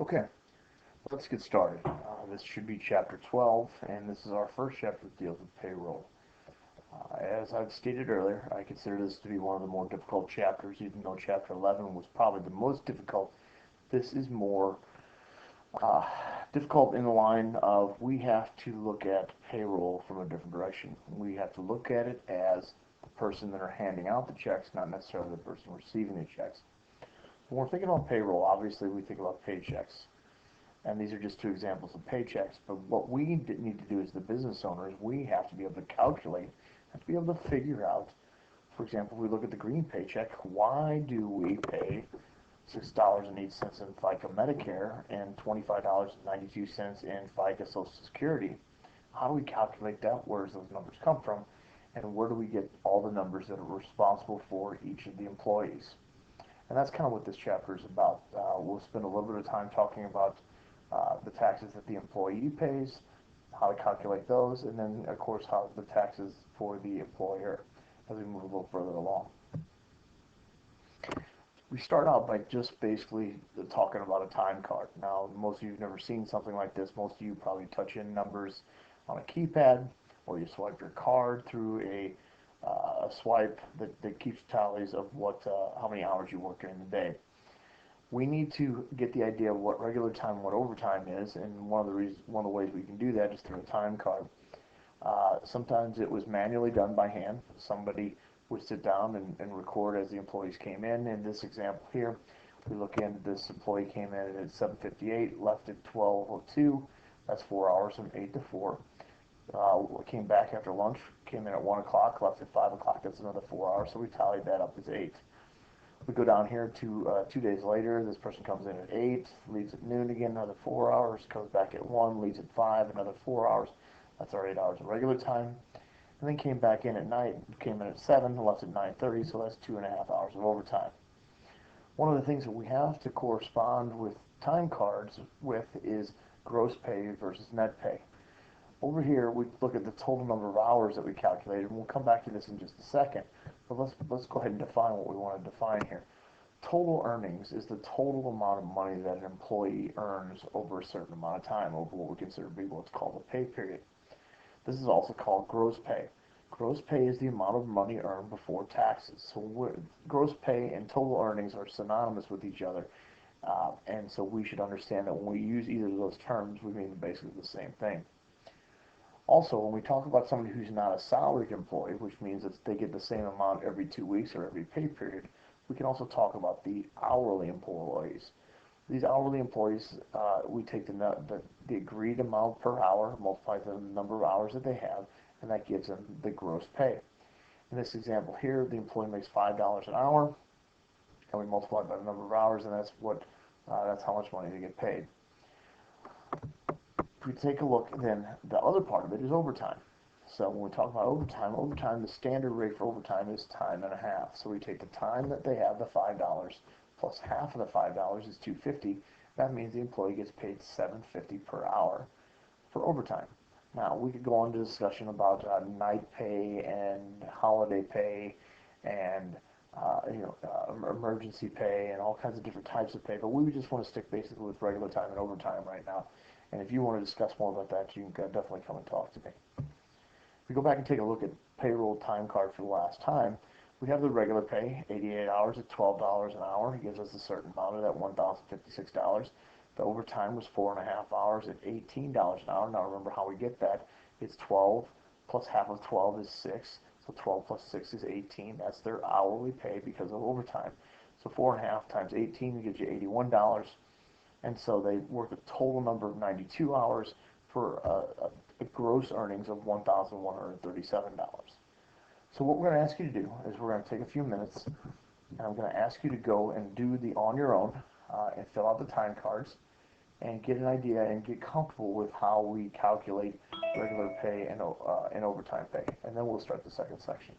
Okay, let's get started. This should be chapter 12, and this is our first chapter that deals with payroll. As I've stated earlier, I consider this to be one of the more difficult chapters, even though chapter 11 was probably the most difficult. This is more uh, difficult in the line of we have to look at payroll from a different direction. We have to look at it as the person that are handing out the checks, not necessarily the person receiving the checks. When we're thinking about payroll, obviously we think about paychecks. And these are just two examples of paychecks. But what we need to do as the business owners, we have to be able to calculate, have to be able to figure out, for example, if we look at the green paycheck, why do we pay $6.08 in FICA Medicare and $25.92 in FICA Social Security? How do we calculate that? Where does those numbers come from? And where do we get all the numbers that are responsible for each of the employees? And that's kind of what this chapter is about. We'll spend a little bit of time talking about the taxes that the employee pays, how to calculate those, and then, of course, how the taxes for the employer as we move a little further along. We start out by just basically talking about a time card. Now, most of you have never seen something like this. Most of you probably touch in numbers on a keypad, or you swipe your card through a swipe that keeps tallies of how many hours you work during the day. We need to get the idea of what regular time and what overtime is, and one of the ways we can do that is through a time card. Sometimes it was manually done by hand. Somebody would sit down and record as the employees came in. In this example here, we look in, this employee came in at 7:58, left at 12:02. That's 4 hours from 8 to 4. Came back after lunch, came in at 1 o'clock, left at 5 o'clock. That's another 4 hours, so we tallied that up as 8. We go down here to 2 days later. This person comes in at 8, leaves at noon again, another 4 hours, comes back at 1, leaves at 5, another 4 hours. That's our 8 hours of regular time. And then came back in at night, came in at 7, left at 9:30, so that's 2.5 hours of overtime. One of the things that we have to correspond with time cards with is gross pay versus net pay. Over here, we look at the total number of hours that we calculated, and we'll come back to this in just a second. But let's go ahead and define what we want to define here. Total earnings is the total amount of money that an employee earns over a certain amount of time, over what we consider to be what's called a pay period. This is also called gross pay. Gross pay is the amount of money earned before taxes. So gross pay and total earnings are synonymous with each other. And so we should understand that when we use either of those terms, we mean basically the same thing. Also, when we talk about somebody who's not a salaried employee, which means that they get the same amount every 2 weeks or every pay period, we can also talk about the hourly employees. These hourly employees, we take the agreed amount per hour, multiply the number of hours that they have, and that gives them the gross pay. In this example here, the employee makes $5 an hour, and we multiply by the number of hours, and that's how much money they get paid. If we take a look, then the other part of it is overtime. So when we talk about overtime, the standard rate for overtime is time and a half. So we take the time that they have, the $5, plus half of the $5 is $2.50. That means the employee gets paid $7.50 per hour for overtime. Now, we could go on to discussion about night pay and holiday pay and emergency pay and all kinds of different types of pay, but we just want to stick basically with regular time and overtime right now. And if you want to discuss more about that, you can definitely come and talk to me. If we go back and take a look at payroll time card for the last time, we have the regular pay, 88 hours at $12 an hour. It gives us a certain amount of that $1,056. The overtime was 4.5 hours at $18 an hour. Now remember how we get that. It's 12 plus half of 12 is 6. So 12 plus 6 is 18. That's their hourly pay because of overtime. So 4.5 times 18 gives you $81. And so they work a total number of 92 hours for a gross earnings of $1,137. So what we're going to ask you to do is we're going to take a few minutes, and I'm going to ask you to go and do the on your own and fill out the time cards and get an idea and get comfortable with how we calculate regular pay and overtime pay. And then we'll start the second section.